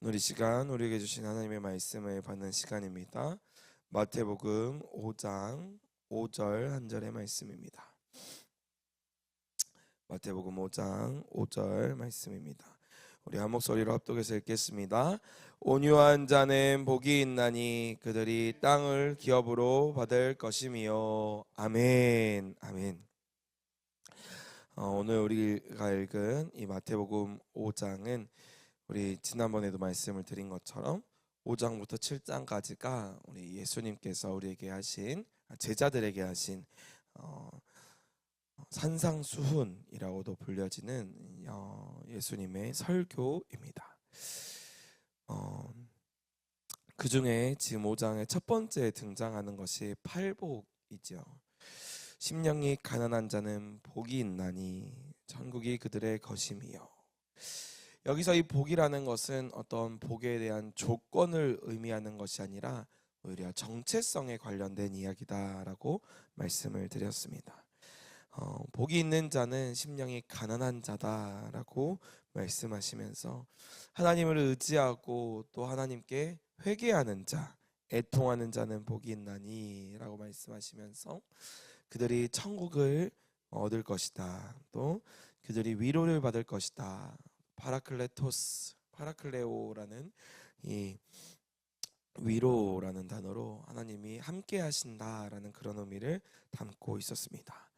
오늘 이 시간 우리에게 주신 하나님의 말씀을 받는 시간입니다. 마태복음 5장 5절 한 절의 말씀입니다. 마태복음 5장 5절 말씀입니다. 우리 한 목소리로 합독해서 읽겠습니다. 온유한 자는 복이 있나니 그들이 땅을 기업으로 받을 것이미요. 아멘. 아멘. 오늘 우리가 읽은 이 마태복음 5장은 우리 지난번에도 말씀을 드린 것처럼 5장부터 7장까지가 우리 예수님께서 우리에게 하신, 제자들에게 하신 산상수훈이라고도 불려지는 예수님의 설교입니다. 그 중에 지금 5장의 첫 번째 등장하는 것이 팔복이죠. 심령이 가난한 자는 복이 있나니 천국이 그들의 것임이요. 여기서 이 복이라는 것은 어떤 복에 대한 조건을 의미하는 것이 아니라 오히려 정체성에 관련된 이야기다라고 말씀을 드렸습니다. 복이 있는 자는 심령이 가난한 자다라고 말씀하시면서 하나님을 의지하고 또 하나님께 회개하는 자, 애통하는 자는 복이 있나니 라고 말씀하시면서 그들이 천국을 얻을 것이다, 또 그들이 위로를 받을 것이다, 파라클레오라는 이 위로라는 단어로 하나님이 함께 하신다라는 그런 의미를 담고 있었습니다.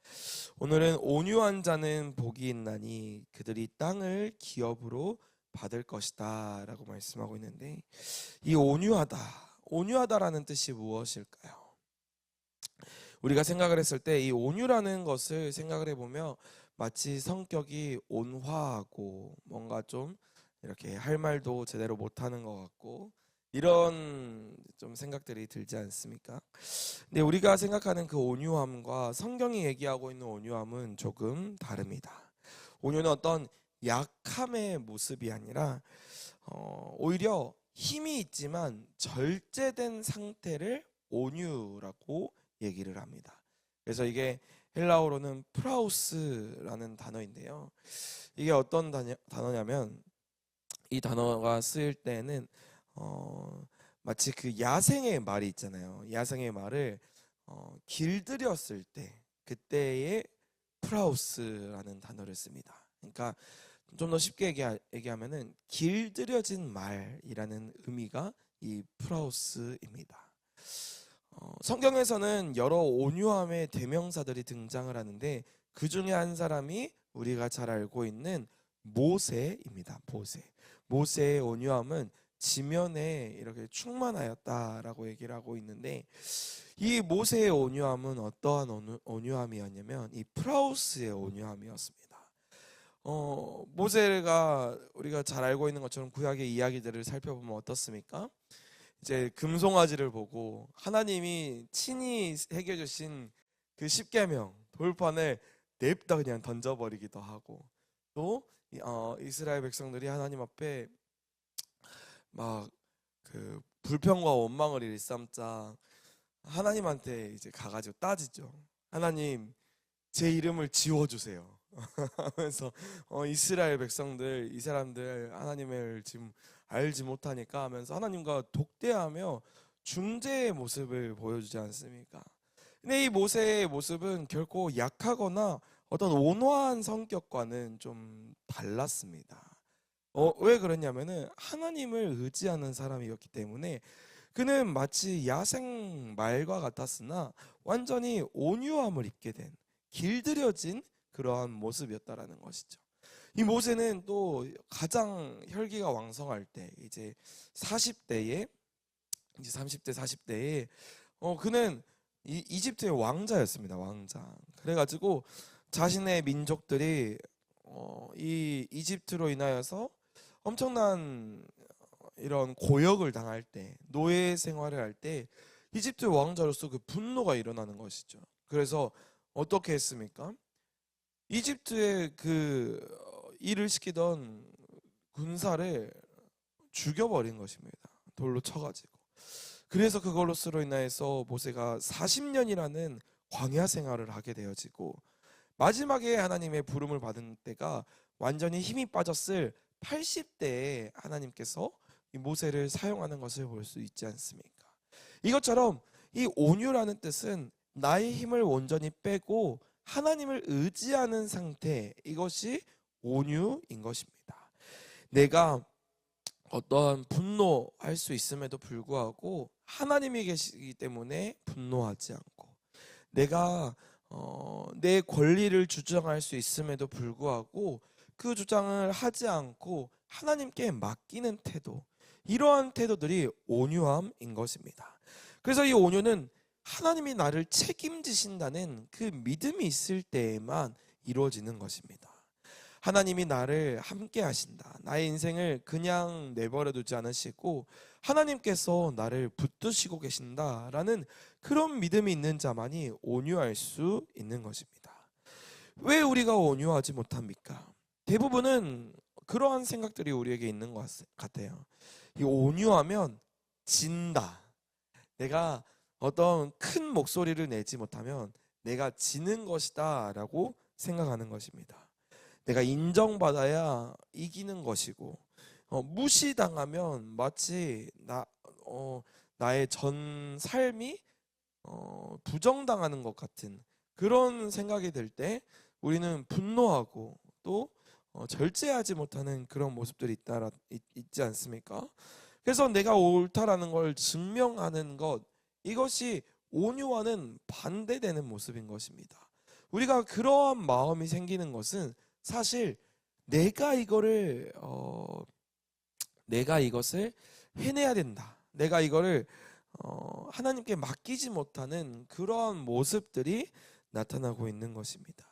오늘은 온유한 자는 복이 있나니 그들이 땅을 기업으로 받을 것이다 라고 말씀하고 있는데, 이 온유하다라는 뜻이 무엇일까요? 우리가 생각을 했을 때 이 온유라는 것을 생각을 해보면 마치 성격이 온화하고 뭔가 좀 이렇게 할 말도 제대로 못하는 것 같고 이런 좀 생각들이 들지 않습니까? 근데 우리가 생각하는 그 온유함과 성경이 얘기하고 있는 온유함은 조금 다릅니다. 온유는 어떤 약함의 모습이 아니라 오히려 힘이 있지만 절제된 상태를 온유라고 얘기를 합니다. 그래서 이게 헬라어로는 프라우스라는 단어인데요. 이게 어떤 단어냐면 이 단어가 쓰일 때는 마치 그 야생의 말이 있잖아요. 야생의 말을 길들였을 때 그때의 프라우스라는 단어를 씁니다. 그러니까 좀 더 쉽게 얘기하면은 길들여진 말이라는 의미가 이 프라우스입니다. 성경에서는 여러 온유함의 대명사들이 등장을 하는데 그 중에 한 사람이 우리가 잘 알고 있는 모세입니다. 모세의 온유함은 지면에 이렇게 충만하였다라고 얘기를 하고 있는데, 이 모세의 온유함은 어떠한 온유함이었냐면 이 프라우스의 온유함이었습니다. 모세가 우리가 잘 알고 있는 것처럼 구약의 이야기들을 살펴보면 어떻습니까? 이제 금송아지를 보고 하나님이 친히 해결 주신 그 십계명 돌판을 냅다 그냥 던져버리기도 하고, 또 이스라엘 백성들이 하나님 앞에 막 그 불평과 원망을 일삼자 하나님한테 이제 가가지고 따지죠. 하나님, 제 이름을 지워주세요 하면서 이스라엘 백성들, 이 사람들 하나님을 지금 알지 못하니까 하면서 하나님과 독대하며 중재의 모습을 보여주지 않습니까? 근데 이 모세의 모습은 결코 약하거나 어떤 온화한 성격과는 좀 달랐습니다. 왜 그러냐면은 하나님을 의지하는 사람이었기 때문에 그는 마치 야생 말과 같았으나 완전히 온유함을 입게 된, 길들여진 그러한 모습이었다라는 것이죠. 이 모세는 또 가장 혈기가 왕성할 때, 이제 40대에, 이제 30대 40대에 그는 이집트의 왕자였습니다. 왕자. 그래가지고 자신의 민족들이 이 이집트로 인하여서 엄청난 이런 고역을 당할 때, 노예 생활을 할 때 이집트 왕자로서 그 분노가 일어나는 것이죠. 그래서 어떻게 했습니까? 이집트의 그 일을 시키던 군사를 죽여버린 것입니다. 돌로 쳐가지고. 그래서 그걸로스로 인하여서 모세가 40년이라는 광야 생활을 하게 되어지고, 마지막에 하나님의 부름을 받은 때가 완전히 힘이 빠졌을 80대에 하나님께서 이 모세를 사용하는 것을 볼 수 있지 않습니까? 이것처럼 이 온유라는 뜻은 나의 힘을 온전히 빼고 하나님을 의지하는 상태, 이것이 온유인 것입니다. 내가 어떠한 분노할 수 있음에도 불구하고 하나님이 계시기 때문에 분노하지 않고, 내가 내 권리를 주장할 수 있음에도 불구하고 그 주장을 하지 않고 하나님께 맡기는 태도, 이러한 태도들이 온유함인 것입니다. 그래서 이 온유는 하나님이 나를 책임지신다는 그 믿음이 있을 때에만 이루어지는 것입니다. 하나님이 나를 함께 하신다, 나의 인생을 그냥 내버려 두지 않으시고 하나님께서 나를 붙드시고 계신다라는 그런 믿음이 있는 자만이 온유할 수 있는 것입니다. 왜 우리가 온유하지 못합니까? 대부분은 그러한 생각들이 우리에게 있는 것 같아요. 이 온유하면 진다, 내가 어떤 큰 목소리를 내지 못하면 내가 지는 것이다 라고 생각하는 것입니다. 내가 인정받아야 이기는 것이고, 무시당하면 마치 나의 전 삶이 부정당하는 것 같은 그런 생각이 들 때 우리는 분노하고 또 절제하지 못하는 그런 모습들이 있지 않습니까? 그래서 내가 옳다라는 걸 증명하는 것, 이것이 온유와는 반대되는 모습인 것입니다. 우리가 그러한 마음이 생기는 것은 사실 내가 이것을 해내야 된다, 내가 이거를 하나님께 맡기지 못하는 그러한 모습들이 나타나고 있는 것입니다.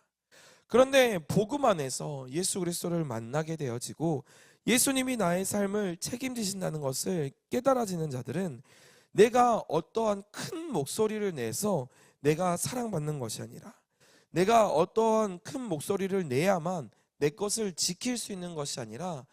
그런데 복음 안에서 예수 그리스도를 만나게 되어지고 예수님이 나의 삶을 책임지신다는 것을 깨달아지는 자들은 내가 어떠한 큰 목소리를 내서 내가 사랑받는 것이 아니라, 내가 어떠한 큰 목소리를 내야만 내 것을 지킬 수 있는 것이 아니라,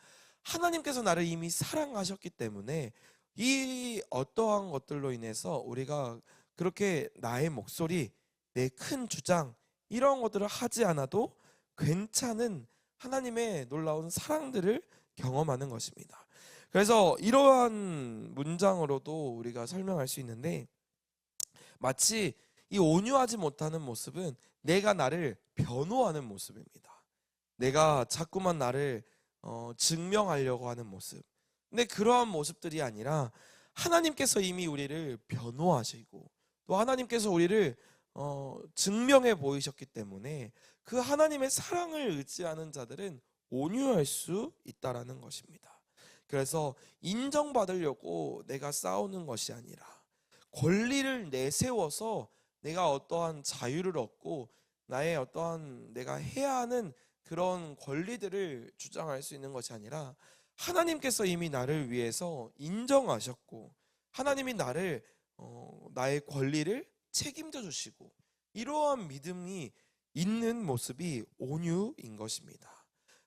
하나님께서 나를 이미 사랑하셨기 때문에 이 어떠한 것들로 인해서 우리가 그렇게 나의 목소리, 내 큰 주장, 이런 것들을 하지 않아도 괜찮은 하나님의 놀라운 사랑들을 경험하는 것입니다. 그래서 이러한 문장으로도 우리가 설명할 수 있는데, 마치 이 온유하지 못하는 모습은 내가 나를 변호하는 모습입니다. 내가 자꾸만 나를 증명하려고 하는 모습. 근데 그러한 모습들이 아니라 하나님께서 이미 우리를 변호하시고 또 하나님께서 우리를 증명해 보이셨기 때문에 그 하나님의 사랑을 의지하는 자들은 온유할 수 있다라는 것입니다. 그래서 인정받으려고 내가 싸우는 것이 아니라, 권리를 내세워서 내가 어떠한 자유를 얻고 나의 어떠한 내가 해야 하는 그런 권리들을 주장할 수 있는 것이 아니라, 하나님께서 이미 나를 위해서 인정하셨고 하나님이 나를 나의 권리를 책임져 주시고, 이러한 믿음이 있는 모습이 온유인 것입니다.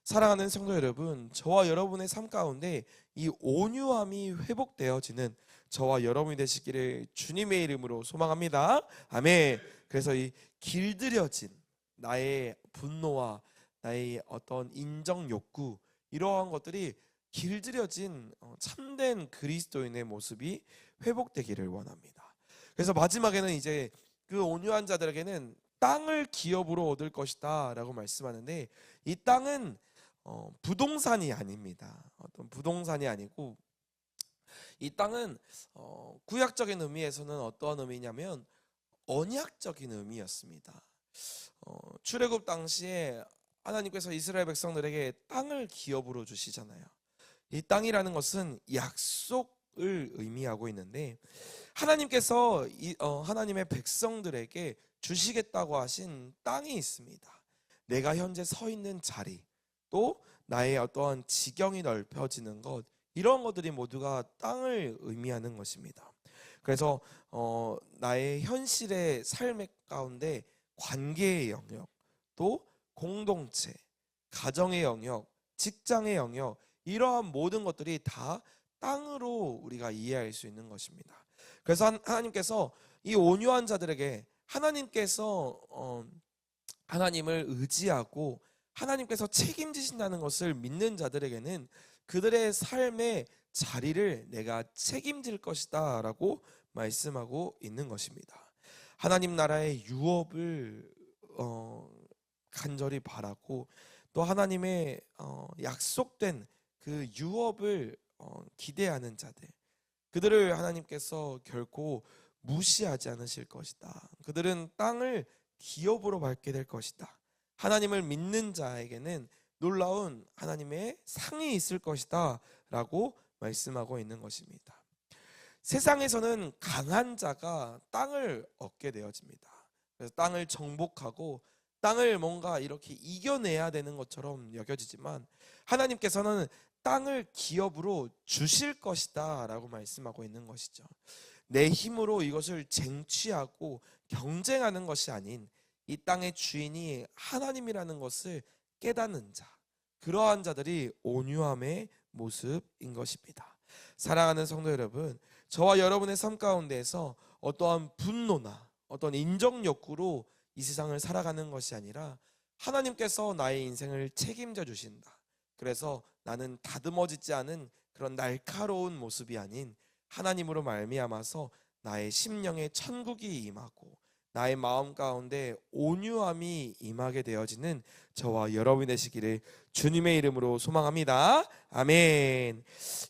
사랑하는 성도 여러분, 저와 여러분의 삶 가운데 이 온유함이 회복되어지는 저와 여러분이 되시기를 주님의 이름으로 소망합니다. 아멘. 그래서 이 길들여진 나의 분노와 나의 어떤 인정 욕구, 이러한 것들이 길들여진 참된 그리스도인의 모습이 회복되기를 원합니다. 그래서 마지막에는 이제 그 온유한 자들에게는 땅을 기업으로 얻을 것이다 라고 말씀하는데, 이 땅은 부동산이 아닙니다. 어떤 부동산이 아니고, 이 땅은 구약적인 의미에서는 어떠한 의미냐면 언약적인 의미였습니다. 출애굽 당시에 하나님께서 이스라엘 백성들에게 땅을 기업으로 주시잖아요. 이 땅이라는 것은 약속을 의미하고 있는데, 하나님께서 하나님의 백성들에게 주시겠다고 하신 땅이 있습니다. 내가 현재 서 있는 자리, 또 나의 어떠한 지경이 넓혀지는 것, 이런 것들이 모두가 땅을 의미하는 것입니다. 그래서 나의 현실의 삶의 가운데 관계의 영역, 또 공동체, 가정의 영역, 직장의 영역, 이러한 모든 것들이 다 땅으로 우리가 이해할 수 있는 것입니다. 그래서 하나님께서 이 온유한 자들에게, 하나님께서 하나님을 의지하고 하나님께서 책임지신다는 것을 믿는 자들에게는 그들의 삶의 자리를 내가 책임질 것이다 라고 말씀하고 있는 것입니다. 하나님 나라의 유업을 간절히 바라고 또 하나님의 약속된 그 유업을 기대하는 자들, 그들을 하나님께서 결코 무시하지 않으실 것이다. 그들은 땅을 기업으로 밟게 될 것이다. 하나님을 믿는 자에게는 놀라운 하나님의 상이 있을 것이다 라고 말씀하고 있는 것입니다. 세상에서는 강한 자가 땅을 얻게 되어집니다. 그래서 땅을 정복하고 땅을 뭔가 이렇게 이겨내야 되는 것처럼 여겨지지만 하나님께서는 땅을 기업으로 주실 것이다 라고 말씀하고 있는 것이죠. 내 힘으로 이것을 쟁취하고 경쟁하는 것이 아닌 이 땅의 주인이 하나님이라는 것을 깨닫는 자, 그러한 자들이 온유함의 모습인 것입니다. 사랑하는 성도 여러분, 저와 여러분의 삶 가운데에서 어떠한 분노나 어떤 인정 욕구로 이 세상을 살아가는 것이 아니라 하나님께서 나의 인생을 책임져 주신다. 그래서 나는 다듬어지지 않은 그런 날카로운 모습이 아닌 하나님으로 말미암아서 나의 심령에 천국이 임하고 나의 마음 가운데 온유함이 임하게 되어지는 저와 여러분이 되시기를 주님의 이름으로 소망합니다. 아멘.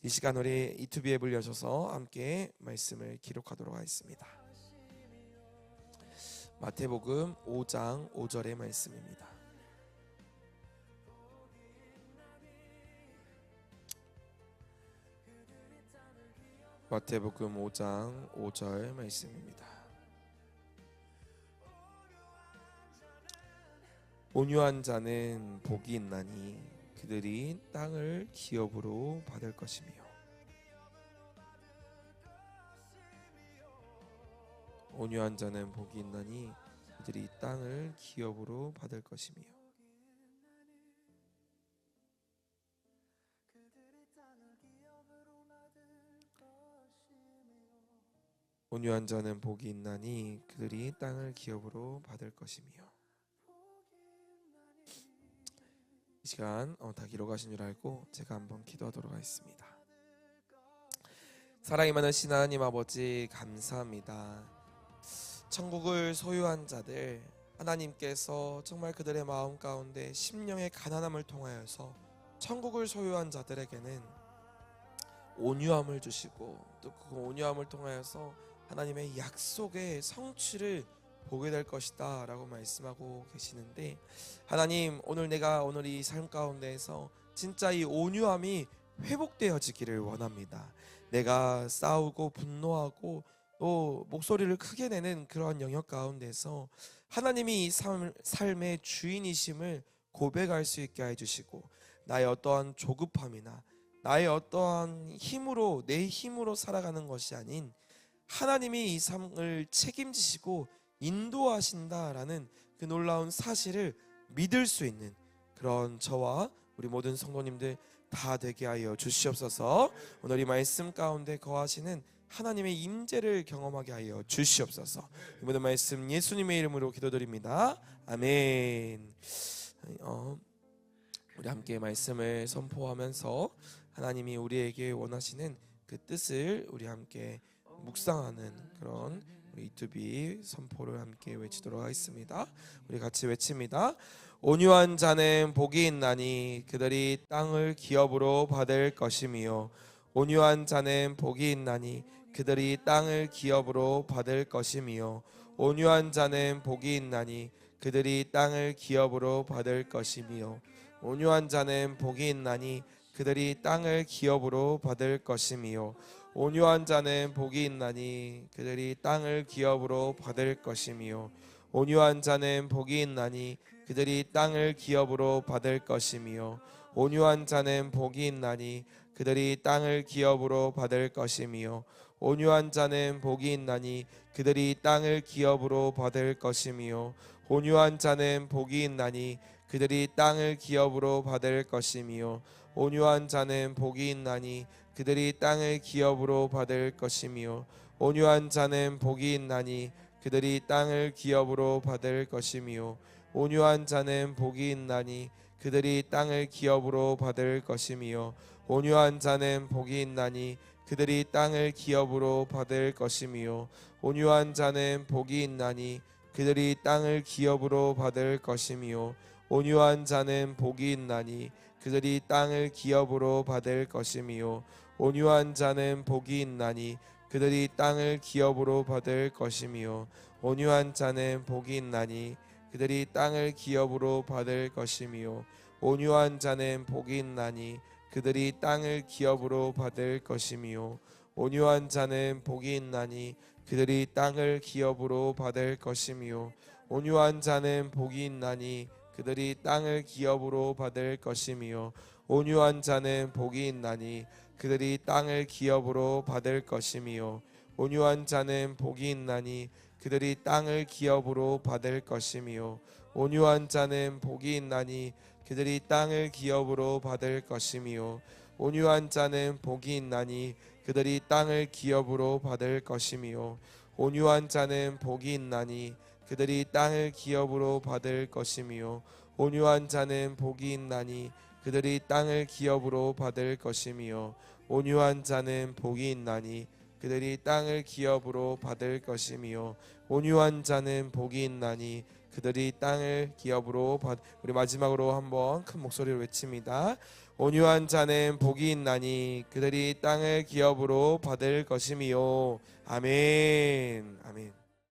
이 시간 우리 유튜브 앱을 여셔서 함께 말씀을 기록하도록 하겠습니다. 마태복음 5장 5절의 말씀입니다. 마태복음 5장 5절 말씀입니다. 온유한 자는 복이 있나니 그들이 땅을 기업으로 받을 것이며 온유한 자는 복이 있나니 그들이 땅을 기업으로 받을 것이며 온유한 자는 복이 있나니 그들이 땅을 기업으로 받을 것이며. 이 시간 다 기록하신 줄 알고 제가 한번 기도하도록 하겠습니다. 사랑이 많으신 하나님 아버지 감사합니다. 천국을 소유한 자들, 하나님께서 정말 그들의 마음 가운데 심령의 가난함을 통하여서 천국을 소유한 자들에게는 온유함을 주시고 또 그 온유함을 통하여서 하나님의 약속의 성취를 보게 될 것이다 라고 말씀하고 계시는데, 하나님 오늘 내가 오늘 이 삶 가운데에서 진짜 이 온유함이 회복되어지기를 원합니다. 내가 싸우고 분노하고 또 목소리를 크게 내는 그러한 영역 가운데서 하나님이 이 삶의 주인이심을 고백할 수 있게 해주시고, 나의 어떠한 조급함이나 나의 어떠한 힘으로 내 힘으로 살아가는 것이 아닌 하나님이 이 삶을 책임지시고 인도하신다라는 그 놀라운 사실을 믿을 수 있는 그런 저와 우리 모든 성도님들 다 되게 하여 주시옵소서. 오늘 이 말씀 가운데 거하시는 하나님의 임재를 경험하게 하여 주시옵소서. 이 모든 말씀 예수님의 이름으로 기도드립니다. 아멘. 우리 함께 말씀을 선포하면서 하나님이 우리에게 원하시는 그 뜻을 우리 함께 묵상하는 그런 우리 유튜브 선포를 함께 외치도록 하겠습니다. 우리 같이 외칩니다. 온유한 자는 복이 있나니 그들이 땅을 기업으로 받을 것이며 온유한 자는 복이 있나니 그들이 땅을 기업으로 받을 것이며 온유한 자는 복이 있나니 그들이 땅을 기업으로 받을 것이며 온유한 자는 복이 있나니 그들이 땅을 기업으로 받을 것이며 온유한 자는 복이 있나니 그들이 땅을 기업으로 받을 것이며 온유한 자는 복이 있나니 그들이 땅을 기업으로 받을 것이며 온유한 자는 복이 있나니 그들이 땅을 기업으로 받을 것이며 온유한 자는 복이 있나니 그들이 땅을 기업으로 받을 것이며 온유한 자는 복이 있나니 그들이 땅을 기업으로 받을 것이며 온유한 자는 복이 있나니 그들이 땅을 기업으로 받을 것이며 온유한 자는 복이 있나니 그들이 땅을 기업으로 받을 것이며 온유한 자는 복이 있나니 그들이 땅을 기업으로 받을 것이며 온유한 자는 복이 있나니 그들이 땅을 기업으로 받을 것이며 온유한 자는 복이 있나니 그들이 땅을 기업으로 받을 것이며 온유한 자는 복이 있나니 그들이 땅을 기업으로 받을 것이며 온유한 자는 복이 있나니 그들이 땅을 기업으로 받을 것이며 온유한 자는 복이 있나니 그들이 땅을 기업으로 받을 것이며 온유한 자는 복이 있나니 그들이 땅을 기업으로 받을 것이며 온유한 자는 복이 있나니 그들이 땅을 기업으로 받을 것이며 온유한 자는 복이 있나니 그들이 땅을 기업으로 받을 것이며 온유한 자는 복이 있나니 그들이 땅을 기업으로 받을 것이며 온유한 자는 복이 있나니 그들이 땅을 기업으로 받을 것이며 온유한 자는 복이 있나니 그들이 땅을 기업으로 받을 것이며 온유한 자는 복이 있나니 그들이 땅을 기업으로 받을 것이며 온유한 자는 복이 있나니 그들이 땅을 기업으로 받을 것이며 온유한 자는 복이 있나니 그들이 땅을 기업으로 받을 것이며 온유한 자는 복이 있나니 그들이 땅을 기업으로 받을 것이며 온유한 자는 복이 있나니 그들이 땅을 기업으로 우리 마지막으로 한번 큰 목소리로 외칩니다. 온유한 자는 복이 있나니 그들이 땅을 기업으로 받을 것이며 아멘. 아멘.